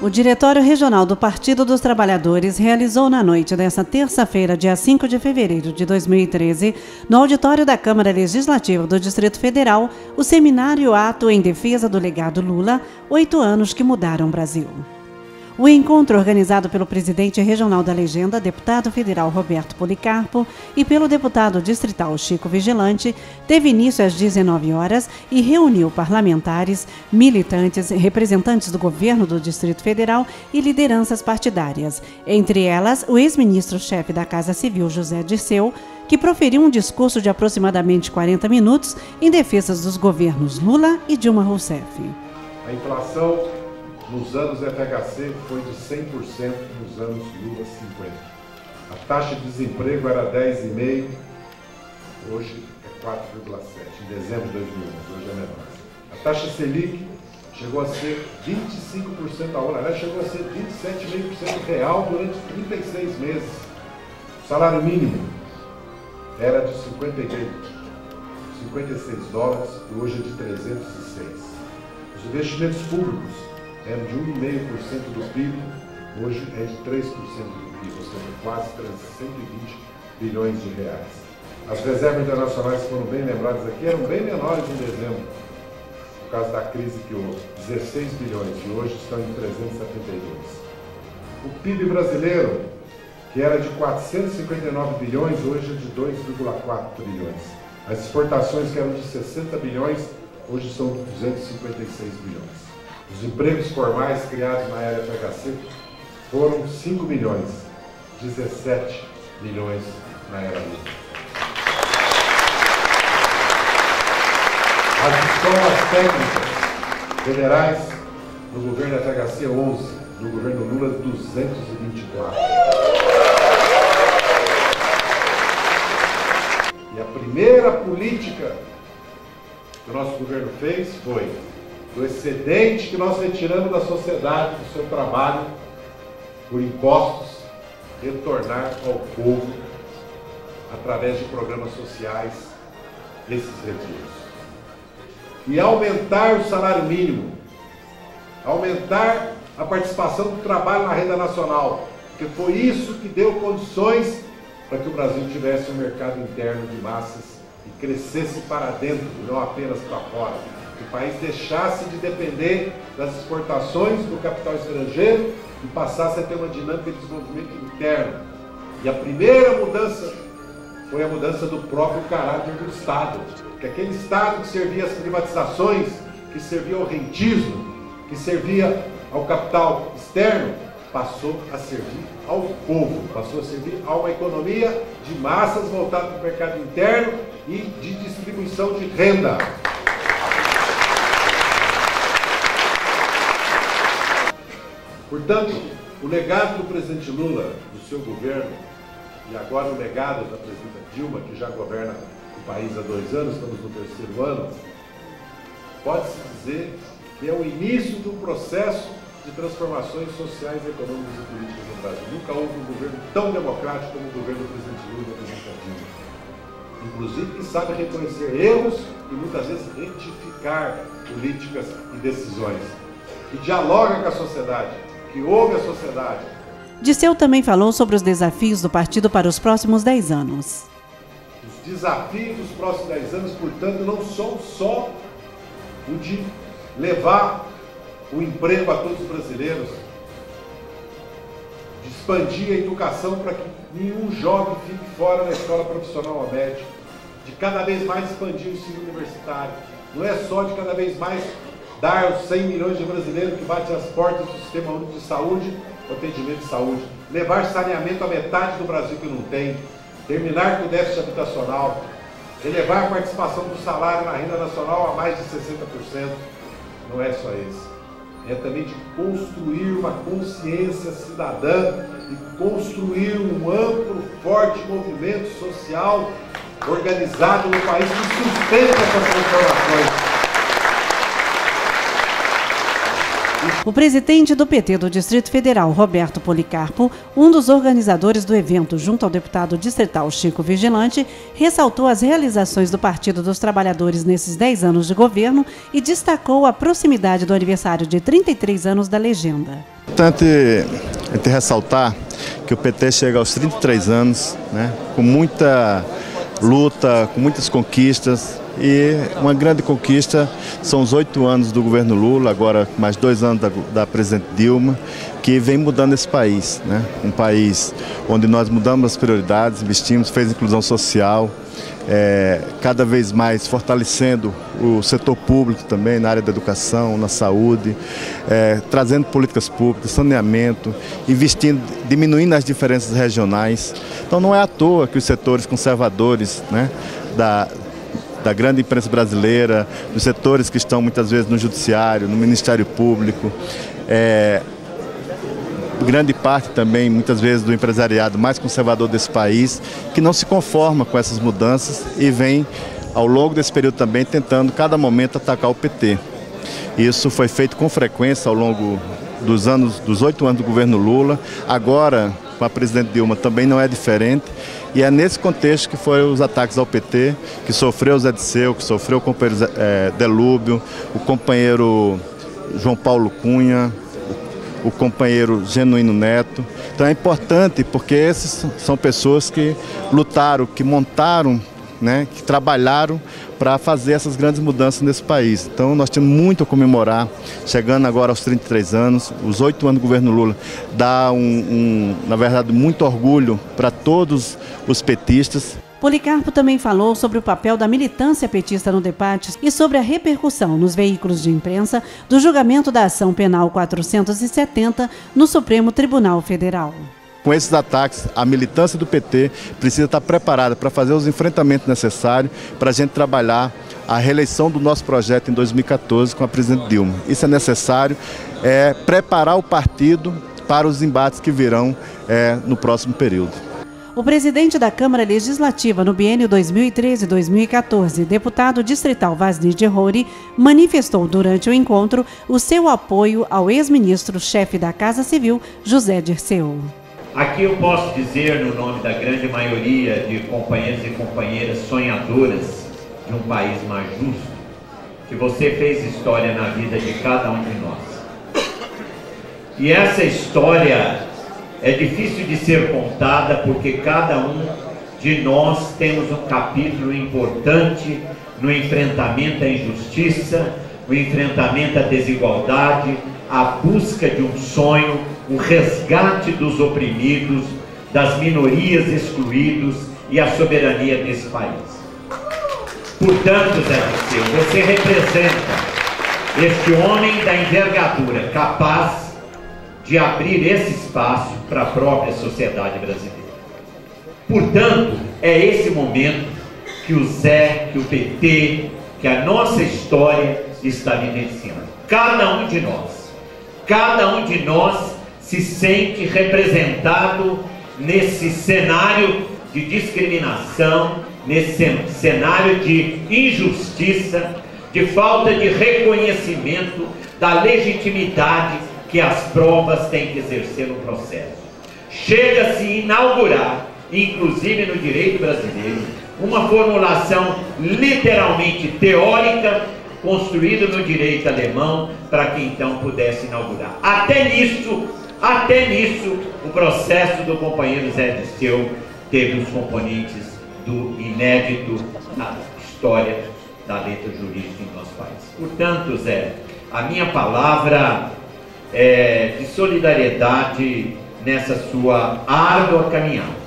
O Diretório Regional do Partido dos Trabalhadores realizou na noite desta terça-feira, dia 5 de fevereiro de 2013, no auditório da Câmara Legislativa do Distrito Federal, o seminário Ato em Defesa do Legado Lula, 8 anos que mudaram o Brasil. O encontro, organizado pelo presidente regional da Legenda, deputado federal Roberto Policarpo, e pelo deputado distrital Chico Vigilante, teve início às 19 horas e reuniu parlamentares, militantes, representantes do governo do Distrito Federal e lideranças partidárias. Entre elas, o ex-ministro-chefe da Casa Civil, José Dirceu, que proferiu um discurso de aproximadamente 40 minutos em defesa dos governos Lula e Dilma Rousseff. A inflação nos anos FHC foi de 100% nos anos Lula 50. A taxa de desemprego era 10,5%, hoje é 4,7%, em dezembro de 2011, hoje é menor. A taxa Selic chegou a ser 25% ao ano, aliás, chegou a ser 27,5% real durante 36 meses. O salário mínimo era de 56 dólares e hoje é de 306. Os investimentos públicos era de 1,5% do PIB, hoje é de 3% do PIB, ou seja, quase 120 bilhões de reais. As reservas internacionais foram bem lembradas aqui, eram bem menores em dezembro, por causa da crise que houve, 16 bilhões, e hoje estão em 372. O PIB brasileiro, que era de 459 bilhões, hoje é de 2,4 trilhões. As exportações, que eram de 60 bilhões, hoje são de 256 bilhões. Os empregos formais criados na era FHC foram 5 milhões, 17 milhões na era Lula. As escolas técnicas federais no governo FHC 11, no governo Lula 224. E a primeira política que o nosso governo fez foi do excedente que nós retiramos da sociedade, do seu trabalho, por impostos, retornar ao povo, através de programas sociais, esses retiros. E aumentar o salário mínimo, aumentar a participação do trabalho na renda nacional, porque foi isso que deu condições para que o Brasil tivesse um mercado interno de massas e crescesse para dentro, e não apenas para fora. Que o país deixasse de depender das exportações do capital estrangeiro e passasse a ter uma dinâmica de desenvolvimento interno. E a primeira mudança foi a mudança do próprio caráter do Estado. Que aquele Estado que servia às privatizações, que servia ao rentismo, que servia ao capital externo, passou a servir ao povo, passou a servir a uma economia de massas voltada para o mercado interno e de distribuição de renda. Portanto, o legado do presidente Lula, do seu governo, e agora o legado da presidenta Dilma, que já governa o país há 2 anos, estamos no 3º ano, pode-se dizer que é o início de um processo de transformações sociais, econômicas e políticas no Brasil. Nunca houve um governo tão democrático como o governo do presidente Lula e da presidenta Dilma. Inclusive que sabe reconhecer erros e muitas vezes retificar políticas e decisões. Que dialoga com a sociedade, que ouve a sociedade. Dirceu também falou sobre os desafios do partido para os próximos 10 anos. Os desafios dos próximos 10 anos, portanto, não são só o de levar o emprego a todos os brasileiros, de expandir a educação para que nenhum jovem fique fora da escola profissional ou média, de cada vez mais expandir o ensino universitário. Não é só de cada vez mais dar aos 100 milhões de brasileiros que batem as portas do Sistema Único de Saúde, o atendimento de saúde, levar saneamento a metade do Brasil que não tem, terminar com o déficit habitacional, elevar a participação do salário na renda nacional a mais de 60%. Não é só isso. É também de construir uma consciência cidadã e construir um amplo, forte movimento social organizado no país que sustenta essas transformações. O presidente do PT do Distrito Federal, Roberto Policarpo, um dos organizadores do evento junto ao deputado distrital Chico Vigilante, ressaltou as realizações do Partido dos Trabalhadores nesses 10 anos de governo e destacou a proximidade do aniversário de 33 anos da legenda. É importante a gente ressaltar que o PT chega aos 33 anos, com muita luta, com muitas conquistas. E uma grande conquista são os 8 anos do governo Lula, agora mais 2 anos da presidente Dilma, que vem mudando esse país. Um país onde nós mudamos as prioridades, investimos, fez inclusão social, cada vez mais fortalecendo o setor público também, na área da educação, na saúde, trazendo políticas públicas, saneamento, investindo, diminuindo as diferenças regionais. Então não é à toa que os setores conservadores da grande imprensa brasileira, dos setores que estão muitas vezes no judiciário, no Ministério Público, grande parte também, muitas vezes, do empresariado mais conservador desse país, que não se conforma com essas mudanças e vem, ao longo desse período também, tentando, cada momento, atacar o PT. Isso foi feito com frequência ao longo dos 8 anos do governo Lula. Agora, com a presidente Dilma, também não é diferente. E é nesse contexto que foram os ataques ao PT, que sofreu o Zé Disseu, que sofreu o companheiro Delúbio, o companheiro João Paulo Cunha, o companheiro Genuíno Neto. Então é importante porque esses são pessoas que lutaram, que montaram, que trabalharam para fazer essas grandes mudanças nesse país. Então nós temos muito a comemorar, chegando agora aos 33 anos, os 8 anos do governo Lula, dá na verdade, muito orgulho para todos os petistas. Policarpo também falou sobre o papel da militância petista no debate e sobre a repercussão nos veículos de imprensa do julgamento da ação penal 470 no Supremo Tribunal Federal. Com esses ataques, a militância do PT precisa estar preparada para fazer os enfrentamentos necessários para a gente trabalhar a reeleição do nosso projeto em 2014 com a presidente Dilma. Isso é necessário, preparar o partido para os embates que virão no próximo período. O presidente da Câmara Legislativa no biênio 2013-2014, deputado distrital Vasni de Roure, manifestou durante o encontro o seu apoio ao ex-ministro-chefe da Casa Civil, José Dirceu. Aqui eu posso dizer, no nome da grande maioria de companheiros e companheiras sonhadoras de um país mais justo, que você fez história na vida de cada um de nós. E essa história é difícil de ser contada porque cada um de nós temos um capítulo importante no enfrentamento à injustiça, no enfrentamento à desigualdade, a busca de um sonho, o resgate dos oprimidos, das minorias excluídos e a soberania desse país. Portanto, Zé Disseu, você representa este homem da envergadura, capaz de abrir esse espaço para a própria sociedade brasileira. Portanto, é esse momento que o Zé, que o PT, que a nossa história está vivenciando. Cada um de nós se sente representado nesse cenário de discriminação, nesse cenário de injustiça, de falta de reconhecimento da legitimidade que as provas têm que exercer no processo. Chega-se a inaugurar, inclusive no direito brasileiro, uma formulação literalmente teórica construída no direito alemão para que então pudesse inaugurar. Até nisso, o processo do companheiro Zé Disseu teve os componentes do inédito na história da letra jurídica em nosso país. Portanto, Zé, a minha palavra é de solidariedade nessa sua árdua caminhada.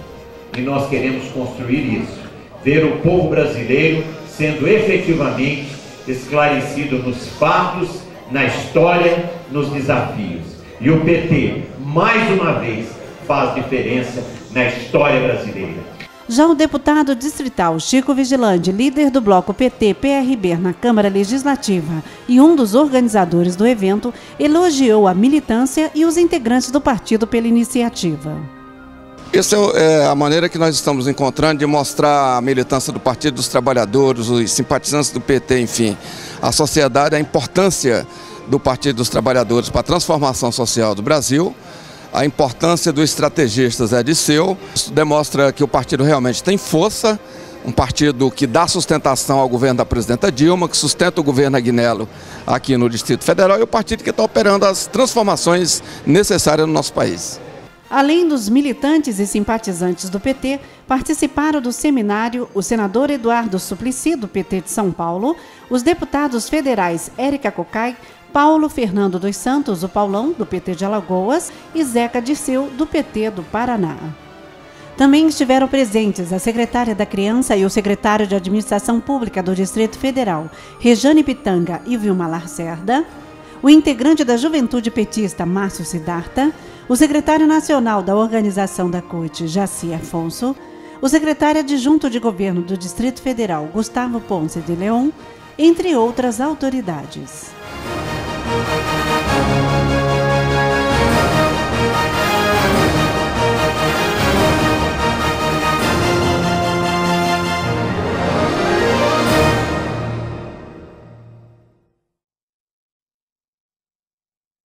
E nós queremos construir isso, ver o povo brasileiro sendo efetivamente esclarecido nos fatos, na história, nos desafios. E o PT, mais uma vez, faz diferença na história brasileira. Já o deputado distrital Chico Vigilante, líder do bloco PT-PRB na Câmara Legislativa e um dos organizadores do evento, elogiou a militância e os integrantes do partido pela iniciativa. Essa é a maneira que nós estamos encontrando de mostrar a militância do Partido dos Trabalhadores, os simpatizantes do PT, enfim, a sociedade, a importância do Partido dos Trabalhadores para a Transformação Social do Brasil. A importância do estrategista Zé Disseu. Isso demonstra que o partido realmente tem força, um partido que dá sustentação ao governo da presidenta Dilma, que sustenta o governo Aguinello aqui no Distrito Federal, e o partido que está operando as transformações necessárias no nosso país. Além dos militantes e simpatizantes do PT, participaram do seminário o senador Eduardo Suplicy, do PT de São Paulo, os deputados federais Érica Cocai, Paulo Fernando dos Santos, o Paulão, do PT de Alagoas, e Zeca Disseu, do PT do Paraná. Também estiveram presentes a secretária da Criança e o secretário de Administração Pública do Distrito Federal, Rejane Pitanga e Vilma Lacerda, o integrante da Juventude Petista, Márcio Siddhartha, o secretário nacional da Organização da CUT, Jaci Afonso, o secretário adjunto de governo do Distrito Federal, Gustavo Ponce de Leon, entre outras autoridades.